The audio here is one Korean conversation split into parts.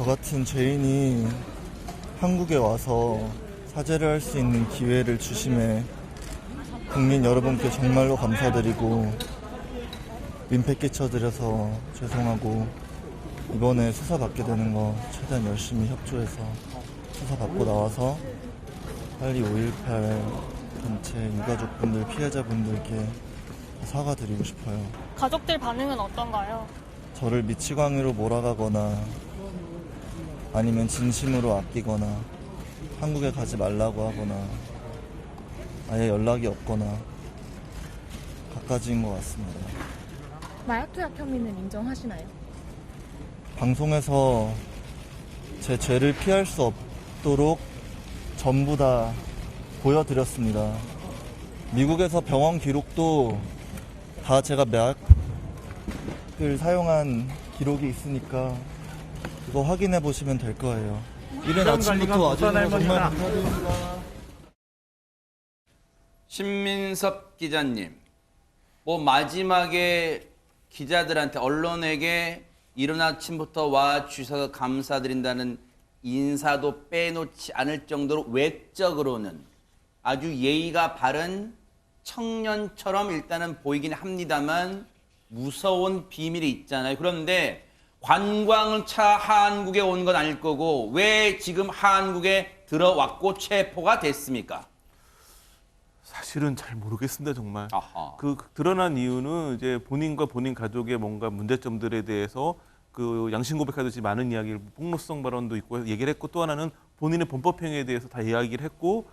같은 죄인이 한국에 와서 사죄를 할 수 있는 기회를 주심에 국민 여러분께 정말로 감사드리고 민폐 끼쳐드려서 죄송하고 이번에 수사받게 되는 거 최대한 열심히 협조해서 수사받고 나와서 빨리 5.18 단체 유가족분들, 피해자분들께 사과드리고 싶어요. 가족들 반응은 어떤가요? 저를 미치광이로 몰아가거나 아니면 진심으로 아끼거나 한국에 가지 말라고 하거나 아예 연락이 없거나 갖가지인 것 같습니다. 마약 투약 혐의는 인정하시나요? 방송에서 제 죄를 피할 수 없도록 전부 다 보여드렸습니다. 미국에서 병원 기록도 다 제가 마약을 사용한 기록이 있으니까 그거 확인해 보시면 될 거예요. 이른 아침부터 와주셔서 정말 감사드립니다. 신민섭 기자님, 뭐 마지막에 기자들한테 언론에게 이른 아침부터 와주셔서 감사드린다는 인사도 빼놓지 않을 정도로 외적으로는 아주 예의가 바른 청년처럼 일단은 보이긴 합니다만 무서운 비밀이 있잖아요. 그런데 관광을 차 한국에 온 건 아닐 거고 왜 지금 한국에 들어왔고 체포가 됐습니까? 사실은 잘 모르겠습니다, 정말. 아하. 그 드러난 이유는 이제 본인과 본인 가족의 뭔가 문제점들에 대해서 그 양심 고백하듯이 많은 이야기를 폭로성 발언도 있고 얘기를 했고 또 하나는 본인의 범법 행위에 대해서 다 이야기를 했고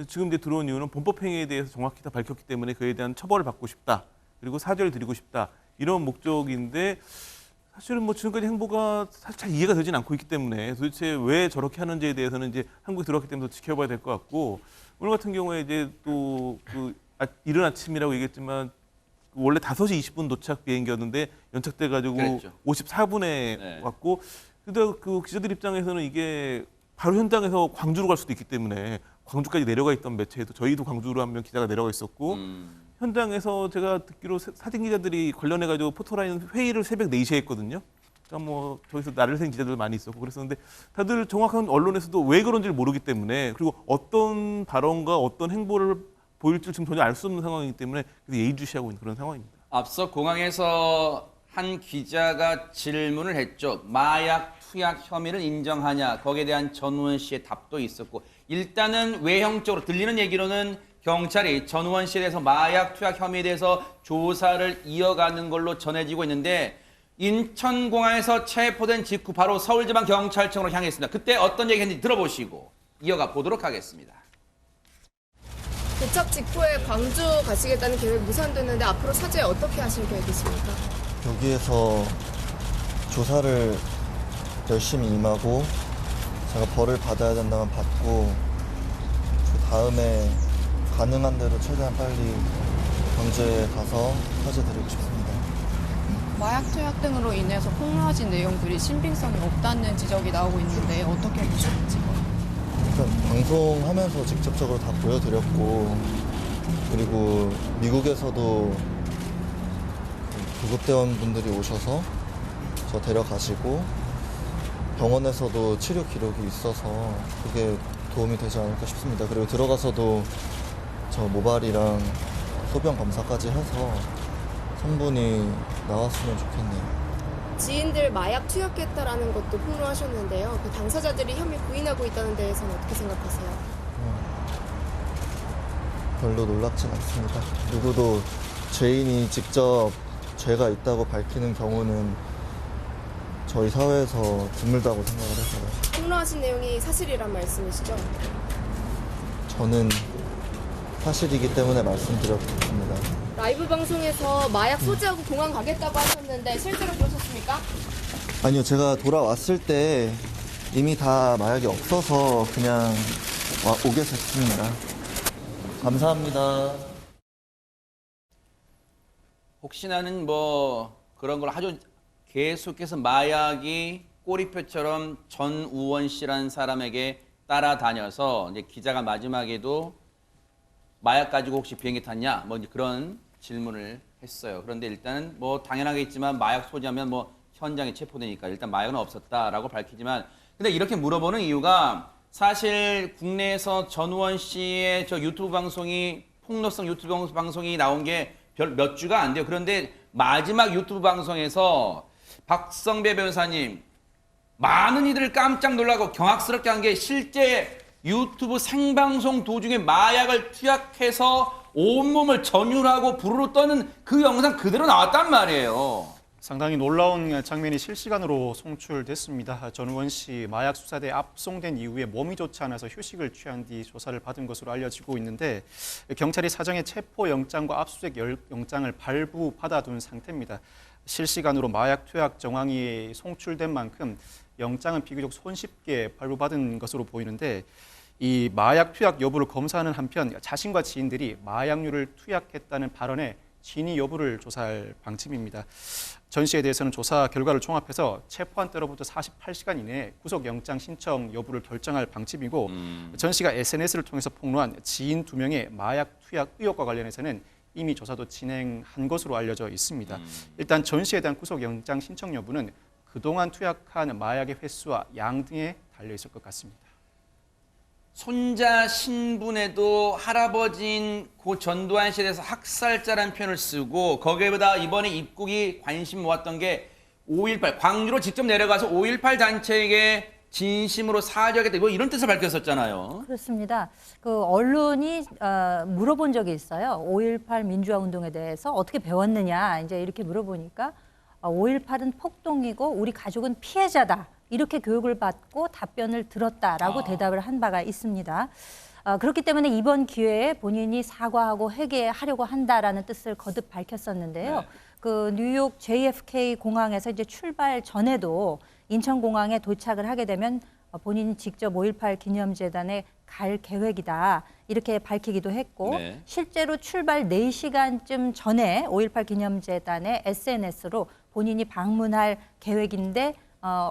지금 이제 들어온 이유는 범법 행위에 대해서 정확히 다 밝혔기 때문에 그에 대한 처벌을 받고 싶다. 그리고 사죄를 드리고 싶다. 이런 목적인데 사실은 뭐 지금까지 행보가 사실 잘 이해가 되진 않고 있기 때문에 도대체 왜 저렇게 하는지에 대해서는 이제 한국에 들어왔기 때문에 더 지켜봐야 될 것 같고 오늘 같은 경우에 이제 또 이른 아침이라고 얘기했지만 원래 5시 20분 도착 비행기였는데 연착돼가지고 그랬죠. 54분에 네. 왔고 근데 그 기자들 입장에서는 이게 바로 현장에서 광주로 갈 수도 있기 때문에 광주까지 내려가 있던 매체에도 저희도 광주로 한 명 기자가 내려가 있었고 현장에서 제가 듣기로 사진 기자들이 관련해가지고 포토라인 회의를 새벽 4시에 했거든요. 그러니까 뭐 저기서 나를 생 기자들 많이 있었고 그랬었는데 다들 정확한 언론에서도 왜 그런지를 모르기 때문에 그리고 어떤 발언과 어떤 행보를 보일지 지금 전혀 알 수 없는 상황이기 때문에 예의주시하고 있는 그런 상황입니다. 앞서 공항에서 한 기자가 질문을 했죠. 마약 투약 혐의를 인정하냐. 거기에 대한 전우원 씨의 답도 있었고 일단은 외형적으로 들리는 얘기로는 경찰이 전우원 씨에 대해서 마약 투약 혐의에 대해서 조사를 이어가는 걸로 전해지고 있는데 인천공항에서 체포된 직후 바로 서울지방경찰청으로 향했습니다. 그때 어떤 얘기했는지 들어보시고 이어가 보도록 하겠습니다. 도착 직후에 광주 가시겠다는 계획 무산됐는데 앞으로 사죄 어떻게 하실 계획이십니까? 여기에서 조사를 열심히 임하고 제가 벌을 받아야 된다면 받고 그 다음에 가능한 대로 최대한 빨리 경제에 가서 사죄드리고 싶습니다. 마약 투약 등으로 인해서 폭로하신 내용들이 신빙성이 없다는 지적이 나오고 있는데 어떻게 보시는지. 일단 방송하면서 직접적으로 다 보여드렸고 그리고 미국에서도 구급대원분들이 오셔서 저 데려가시고 병원에서도 치료 기록이 있어서 그게 도움이 되지 않을까 싶습니다. 그리고 들어가서도 저 모발이랑 소변 검사까지 해서 성분이 나왔으면 좋겠네요. 지인들 마약 투약했다라는 것도 폭로하셨는데요. 그 당사자들이 혐의 부인하고 있다는 데에서는 어떻게 생각하세요? 별로 놀랍진 않습니다. 누구도 죄인이 직접 죄가 있다고 밝히는 경우는 저희 사회에서 드물다고 생각을 해서요. 폭로하신 내용이 사실이란 말씀이시죠? 저는 사실이기 때문에 말씀드렸습니다. 라이브 방송에서 마약 소지하고 공항 가겠다고 하셨는데 실제로 그러셨습니까? 아니요, 제가 돌아왔을 때 이미 다 마약이 없어서 그냥 오게 됐습니다. 감사합니다. 혹시나는 뭐 그런 걸 아주 계속해서 마약이 꼬리표처럼 전우원 씨라는 사람에게 따라다녀서 이제 기자가 마지막에도 마약 가지고 혹시 비행기 탔냐? 뭐 이제 그런 질문을 했어요. 그런데 일단은 뭐 당연하겠지만 마약 소지하면 뭐 현장에 체포되니까 일단 마약은 없었다라고 밝히지만 근데 이렇게 물어보는 이유가 사실 국내에서 전우원 씨의 저 유튜브 방송이 폭로성 유튜브 방송이 나온 게 몇 주가 안 돼요. 그런데 마지막 유튜브 방송에서 박성배 변호사님 많은 이들을 깜짝 놀라고 경악스럽게 한 게 실제 유튜브 생방송 도중에 마약을 투약해서 온몸을 전율하고 부르르 떠는 그 영상 그대로 나왔단 말이에요. 상당히 놀라운 장면이 실시간으로 송출됐습니다. 전우원 씨 마약 수사대에 압송된 이후에 몸이 좋지 않아서 휴식을 취한 뒤 조사를 받은 것으로 알려지고 있는데 경찰이 사정의 체포영장과 압수수색 영장을 발부받아둔 상태입니다. 실시간으로 마약 투약 정황이 송출된 만큼 영장은 비교적 손쉽게 발부받은 것으로 보이는데 이 마약 투약 여부를 검사하는 한편 자신과 지인들이 마약류를 투약했다는 발언에 진위 여부를 조사할 방침입니다. 전 씨에 대해서는 조사 결과를 종합해서 체포한 때로부터 48시간 이내에 구속영장 신청 여부를 결정할 방침이고 전 씨가 SNS를 통해서 폭로한 지인 2명의 마약 투약 의혹과 관련해서는 이미 조사도 진행한 것으로 알려져 있습니다. 일단 전 씨에 대한 구속영장 신청 여부는 그동안 투약한 마약의 횟수와 양 등에 달려 있을 것 같습니다. 손자 신분에도 할아버지인 고 전두환 씨에 대해서 학살자라는 표현을 쓰고 거기에보다 이번에 입국이 관심 모았던 게 5.18 광주로 직접 내려가서 5.18 단체에게 진심으로 사죄하겠다 뭐 이런 뜻을 밝혔었잖아요. 그렇습니다. 그 언론이 물어본 적이 있어요. 5.18 민주화 운동에 대해서 어떻게 배웠느냐 이제 이렇게 물어보니까 5.18은 폭동이고 우리 가족은 피해자다. 이렇게 교육을 받고 답변을 들었다라고 대답을 한 바가 있습니다. 그렇기 때문에 이번 기회에 본인이 사과하고 회개하려고 한다라는 뜻을 거듭 밝혔었는데요. 네. 그 뉴욕 JFK 공항에서 이제 출발 전에도 인천공항에 도착을 하게 되면 본인이 직접 5.18 기념재단에 갈 계획이다 이렇게 밝히기도 했고 네. 실제로 출발 4시간쯤 전에 5.18 기념재단의 SNS로 본인이 방문할 계획인데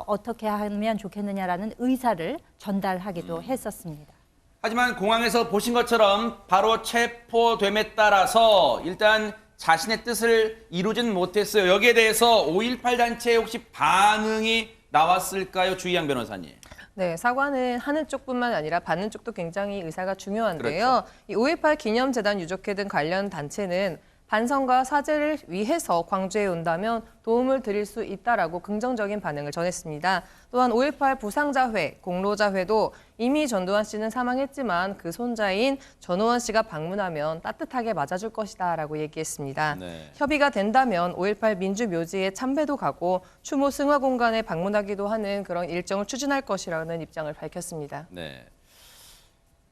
어떻게 하면 좋겠느냐라는 의사를 전달하기도 했었습니다. 하지만 공항에서 보신 것처럼 바로 체포됨에 따라서 일단 자신의 뜻을 이루진 못했어요. 여기에 대해서 5.18 단체에 혹시 반응이 나왔을까요? 주희양 변호사님. 네, 사과는 하는 쪽뿐만 아니라 받는 쪽도 굉장히 의사가 중요한데요. 그렇죠. 이 5.18 기념재단 유족회 등 관련 단체는 반성과 사죄를 위해서 광주에 온다면 도움을 드릴 수 있다라고 긍정적인 반응을 전했습니다. 또한 5.18 부상자회, 공로자회도 이미 전두환 씨는 사망했지만 그 손자인 전우원 씨가 방문하면 따뜻하게 맞아줄 것이다라고 얘기했습니다. 네. 협의가 된다면 5.18 민주묘지에 참배도 가고 추모 승화공간에 방문하기도 하는 그런 일정을 추진할 것이라는 입장을 밝혔습니다. 네.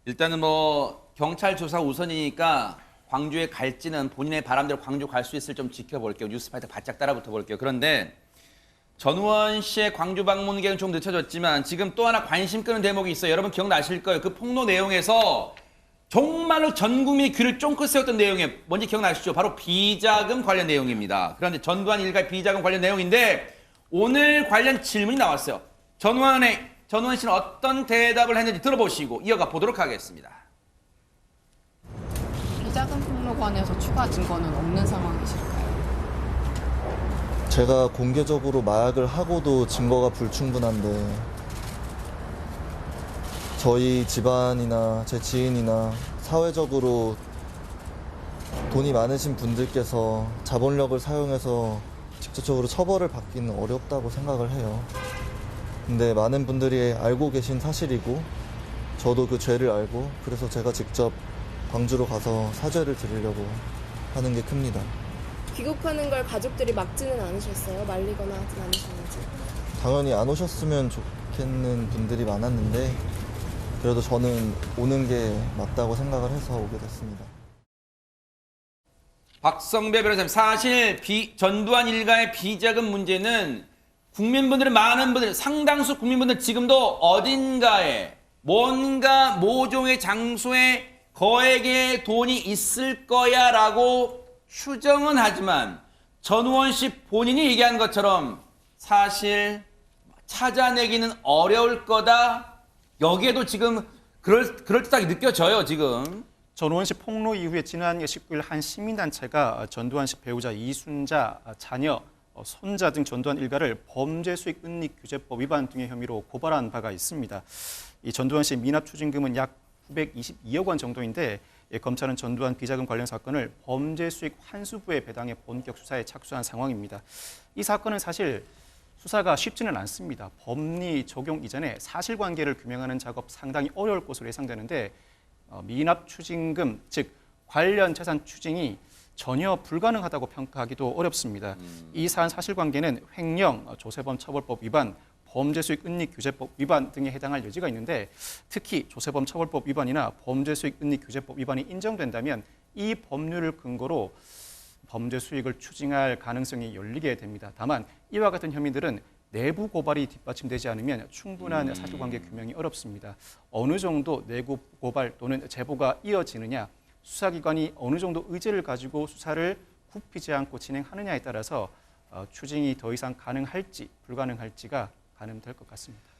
일단은 뭐 경찰 조사 우선이니까 광주에 갈지는 본인의 바람대로 광주 갈 수 있을 좀 지켜볼게요. 뉴스파이터 바짝 따라붙어 볼게요. 그런데 전우원 씨의 광주 방문 계획은 좀 늦춰졌지만 지금 또 하나 관심 끄는 대목이 있어요. 여러분 기억나실 거예요. 그 폭로 내용에서 정말로 전 국민이 귀를 쫑긋 세웠던 내용이 뭔지 기억나시죠? 바로 비자금 관련 내용입니다. 그런데 전두환 일가의 비자금 관련 내용인데 오늘 관련 질문이 나왔어요. 전우원 씨는 어떤 대답을 했는지 들어보시고 이어가 보도록 하겠습니다. 비자금 폭로 관해서 추가 증거는 없는 상황이실까요? 제가 공개적으로 마약을 하고도 증거가 불충분한데 저희 집안이나 제 지인이나 사회적으로 돈이 많으신 분들께서 자본력을 사용해서 직접적으로 처벌을 받기는 어렵다고 생각을 해요. 근데 많은 분들이 알고 계신 사실이고 저도 그 죄를 알고 그래서 제가 직접 광주로 가서 사죄를 드리려고 하는 게 큽니다. 귀국하는 걸 가족들이 막지는 않으셨어요? 말리거나 하진 않으셨는지? 당연히 안 오셨으면 좋겠는 분들이 많았는데 그래도 저는 오는 게 맞다고 생각을 해서 오게 됐습니다. 박성배 변호사님, 사실 전두환 일가의 비자금 문제는 국민분들은 많은 분들, 상당수 국민분들 지금도 어딘가에 뭔가 모종의 장소에 거액의 돈이 있을 거야 라고 추정은 하지만 전우원 씨 본인이 얘기한 것처럼 사실 찾아내기는 어려울 거다. 여기에도 지금 그럴듯하게 느껴져요, 지금. 전우원 씨 폭로 이후에 지난 19일 한 시민단체가 전두환 씨 배우자 이순자 자녀 손자 등 전두환 일가를 범죄 수익 은닉 규제법 위반 등의 혐의로 고발한 바가 있습니다. 이 전두환 씨 미납 추징금은 약 922억 원 정도인데 검찰은 전두환 비자금 관련 사건을 범죄 수익 환수부에 배당해 본격 수사에 착수한 상황입니다. 이 사건은 사실 수사가 쉽지는 않습니다. 법리 적용 이전에 사실관계를 규명하는 작업 상당히 어려울 것으로 예상되는데 미납 추징금, 즉 관련 재산 추징이 전혀 불가능하다고 평가하기도 어렵습니다. 이 사안 사실관계는 횡령, 조세범 처벌법 위반, 범죄수익 은닉 규제법 위반 등에 해당할 여지가 있는데 특히 조세범 처벌법 위반이나 범죄수익 은닉 규제법 위반이 인정된다면 이 법률을 근거로 범죄 수익을 추징할 가능성이 열리게 됩니다. 다만 이와 같은 혐의들은 내부 고발이 뒷받침되지 않으면 충분한 사실관계 규명이 어렵습니다. 어느 정도 내부 고발 또는 제보가 이어지느냐, 수사기관이 어느 정도 의지를 가지고 수사를 굽히지 않고 진행하느냐에 따라서 추징이 더 이상 가능할지 불가능할지가 가늠될 것 같습니다.